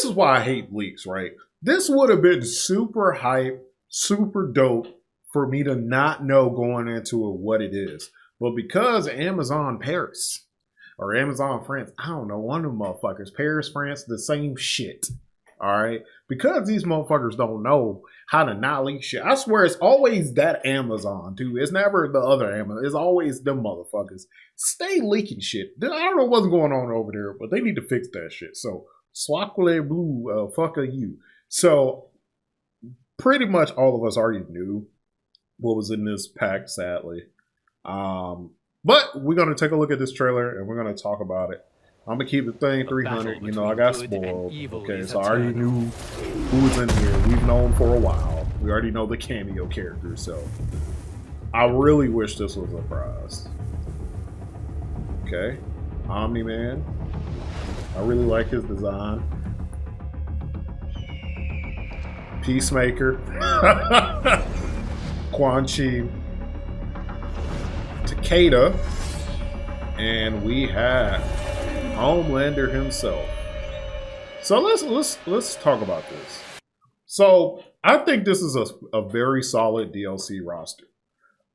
is why I hate leaks, right? This would have been super hype, super dope for me to not know going into it what it is. But because Amazon Paris or Amazon France, I don't know, one of them motherfuckers, Paris, France, the same shit. All right. Because these motherfuckers don't know how to not leak shit. I swear it's always that Amazon, too. It's never the other Amazon. It's always them motherfuckers. Stay leaking shit. I don't know what's going on over there, but they need to fix that shit. So, Swakle Blue, fuck you. So, pretty much all of us already knew what was in this pack, sadly. But we're going to take a look at this trailer and we're going to talk about it. I'm going to keep the thing 300. You know, I got spoiled. Okay, so I already knew who was in here. We've known for a while. We already know the cameo characters, so I really wish this was a surprise. Okay, Omni-Man. I really like his design. Peacemaker. Quan Chi. Takeda. And we have Homelander himself. So let's talk about this. So I think this is a very solid DLC roster.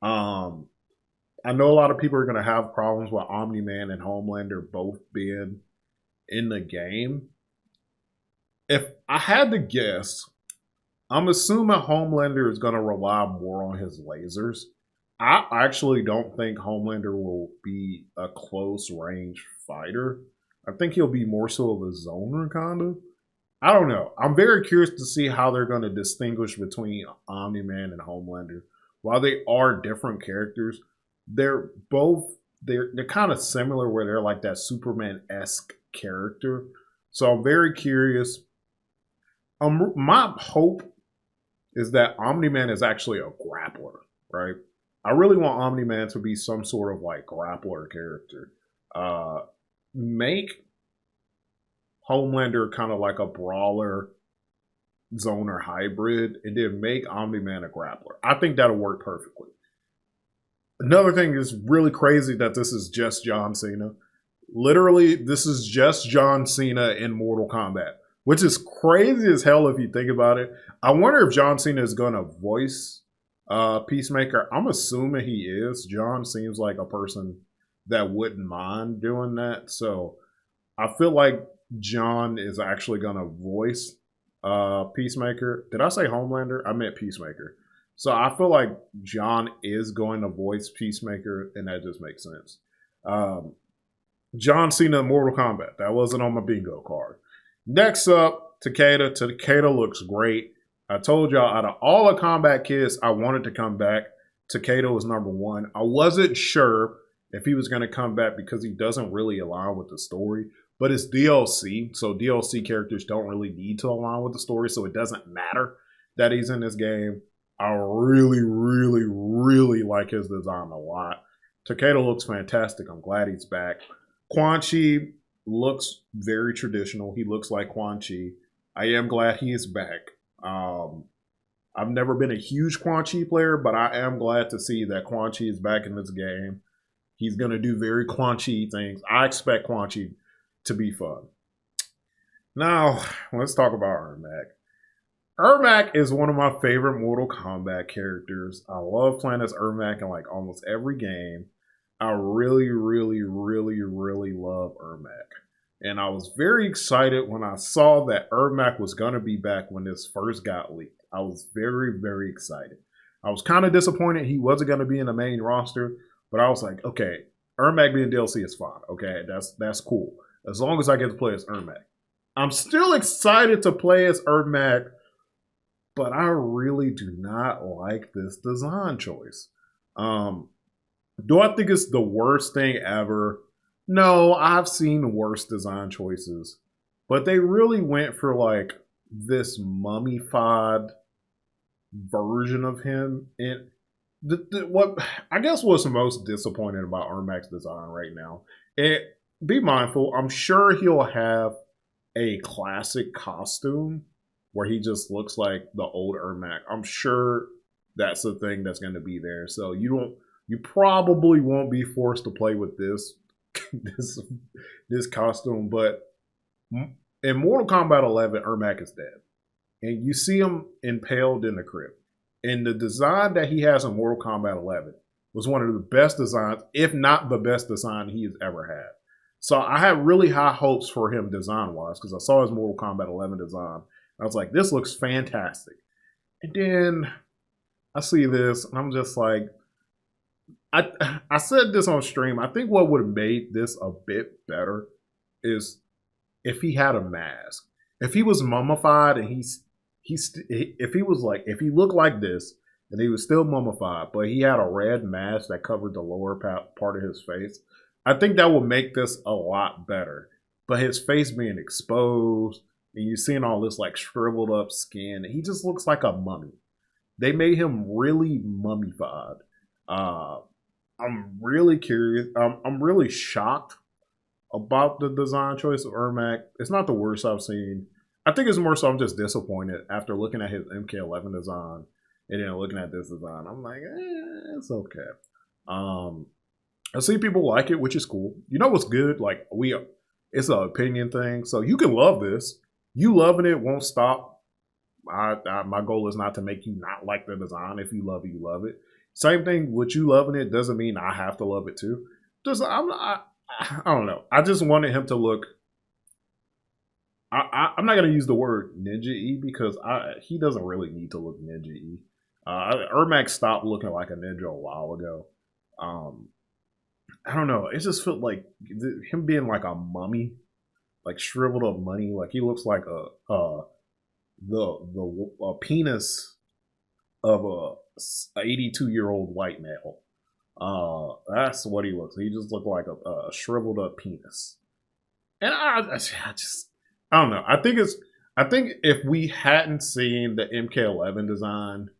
I know a lot of people are going to have problems with Omni-Man and Homelander both being in the game. If I had to guess, I'm assuming Homelander is going to rely more on his lasers. I actually don't think Homelander will be a close range fighter. I think he'll be more so of a zoner, kind of. I don't know. I'm very curious to see how they're going to distinguish between Omni-Man and Homelander. While they are different characters, they're kind of similar where they're like that Superman-esque character. So I'm very curious. My hope is that Omni-Man is actually a grappler, right? I really want Omni-Man to be some sort of like grappler character. Make Homelander kind of like a brawler, zoner hybrid, and then make Omni-Man a grappler. I think that'll work perfectly. Another thing is really crazy that this is just John Cena. Literally, this is just John Cena in Mortal Kombat, which is crazy as hell if you think about it. I wonder if John Cena is going to voice Peacemaker. I'm assuming he is. John seems like a person that wouldn't mind doing that. So I feel like John is actually going to voice Peacemaker. Did I say Homelander? I meant Peacemaker. So I feel like John is going to voice Peacemaker, and that just makes sense. John Cena in Mortal Kombat. That wasn't on my bingo card. Next up, Takeda. Takeda looks great. I told y'all, out of all the combat kids I wanted to come back, Takeda was number one. I wasn't sure if he was going to come back because he doesn't really align with the story. But it's DLC, so DLC characters don't really need to align with the story, so it doesn't matter that he's in this game. I really, really, really like his design a lot. Takeda looks fantastic. I'm glad he's back. Quan Chi looks very traditional. He looks like Quan Chi. I am glad he is back. I've never been a huge Quan Chi player, but I am glad to see that Quan Chi is back in this game. He's going to do very Quan Chi things. I expect Quan Chi to be fun. Now, let's talk about Ermac. Ermac is one of my favorite Mortal Kombat characters. I love playing as Ermac in like almost every game. I really, really, really, really love Ermac. And I was very excited when I saw that Ermac was going to be back when this first got leaked. I was very, very excited. I was kind of disappointed he wasn't going to be in the main roster, but I was like, okay, Ermac being DLC is fine. Okay, that's cool. As long as I get to play as Ermac. I'm still excited to play as Ermac, but I really do not like this design choice. Do I think it's the worst thing ever? No, I've seen worse design choices. But they really went for like this mummified version of him. And what I guess what's most disappointing about Ermac's design right now, be mindful, I'm sure he'll have a classic costume where he just looks like the old Ermac. I'm sure that's the thing that's going to be there. So you probably won't be forced to play with this this costume, but in Mortal Kombat 11, Ermac is dead. And you see him impaled in the crypt. And the design that he has in Mortal Kombat 11 was one of the best designs, if not the best design he has ever had. So I had really high hopes for him design-wise because I saw his Mortal Kombat 11 design. I was like, this looks fantastic. And then I see this, and I'm just like, I said this on stream. I think what would have made this a bit better is if he had a mask. If he was mummified and if he looked like this and he was still mummified, but he had a red mask that covered the lower part of his face, I think that would make this a lot better. But his face being exposed and you seeing all this like shriveled up skin, he just looks like a mummy. They made him really mummified. I'm really curious. I'm really shocked about the design choice of Ermac. It's not the worst I've seen. I think it's more so I'm just disappointed after looking at his MK11 design and then looking at this design. I'm like, it's okay. I see people like it, which is cool. You know what's good? Like it's an opinion thing. So you can love this. You loving it won't stop. My goal is not to make you not like the design. If you love it, you love it. Same thing with you loving it doesn't mean I have to love it too. I don't know. I just wanted him to look. I'm not going to use the word ninja-y because he doesn't really need to look ninja-y. Ermac stopped looking like a ninja a while ago. I don't know. It just felt like him being like a mummy, like shriveled up mummy. Like he looks like a penis of a 82-year-old white male. That's what he looks. He just looked like a shriveled up penis. And I don't know. I think if we hadn't seen the MK11 design,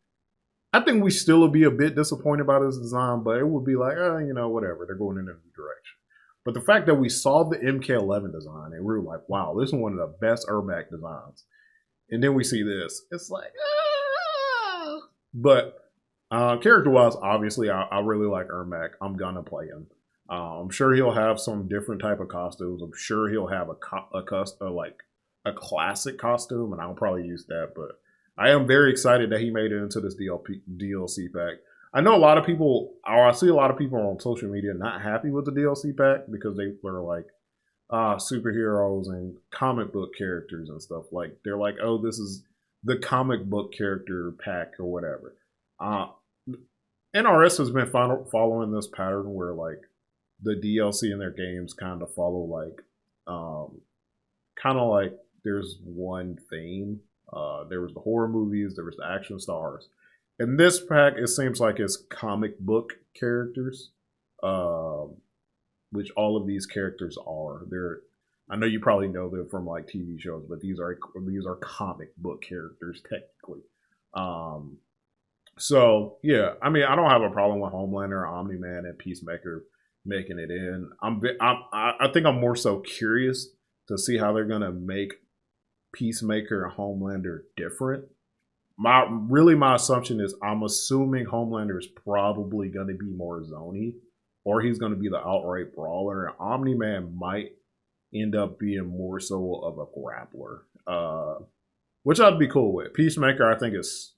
I think we still would be a bit disappointed by this design, but it would be like, whatever. They're going in a new direction. But the fact that we saw the MK11 design and we were like, wow, this is one of the best Ermac designs. And then we see this. It's like, But character-wise, obviously, I really like Ermac. I'm going to play him. I'm sure he'll have some different type of costumes. I'm sure he'll have a classic costume, and I'll probably use that. But I am very excited that he made it into this DLC pack. I know a lot of people, or I see a lot of people on social media not happy with the DLC pack because they were like superheroes and comic book characters and stuff. Like they're like, oh, this is the comic book character pack or whatever. NRS has been following this pattern where like the DLC in their games kind of follow like there's one theme. There was the horror movies, there was the action stars. In this pack, it seems like it's comic book characters, which all of these characters are. I know you probably know them from like TV shows, but these are comic book characters technically. So yeah, I mean, I don't have a problem with Homelander, Omni-Man, and Peacemaker making it in. I think I'm more so curious to see how they're gonna make Peacemaker and Homelander different. My assumption is I'm assuming Homelander is probably gonna be more zony, or he's gonna be the outright brawler. And Omni-Man might end up being more so of a grappler, which I'd be cool with. Peacemaker, I think, is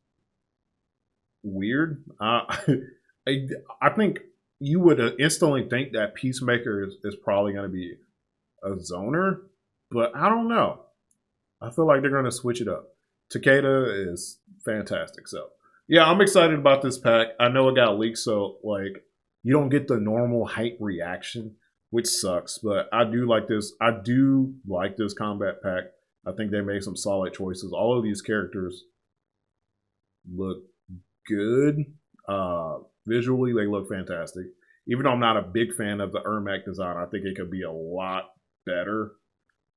weird. I think you would instantly think that Peacemaker is probably going to be a zoner, but I don't know. I feel like they're going to switch it up. Takeda is fantastic. So yeah, I'm excited about this pack. I know it got leaked, so like you don't get the normal hype reaction, which sucks, but I do like this. I do like this combat pack. I think they made some solid choices. All of these characters look good. Visually, they look fantastic. Even though I'm not a big fan of the Ermac design, I think it could be a lot better.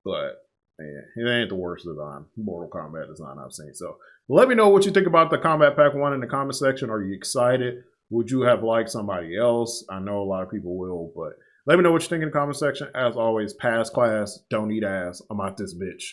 But man, it ain't the worst design, Mortal Kombat design I've seen. So let me know what you think about the Kombat Pack 1 in the comment section. Are you excited? Would you have liked somebody else? I know a lot of people will, but let me know what you think in the comment section. As always, pass class, don't eat ass. I'm out this bitch.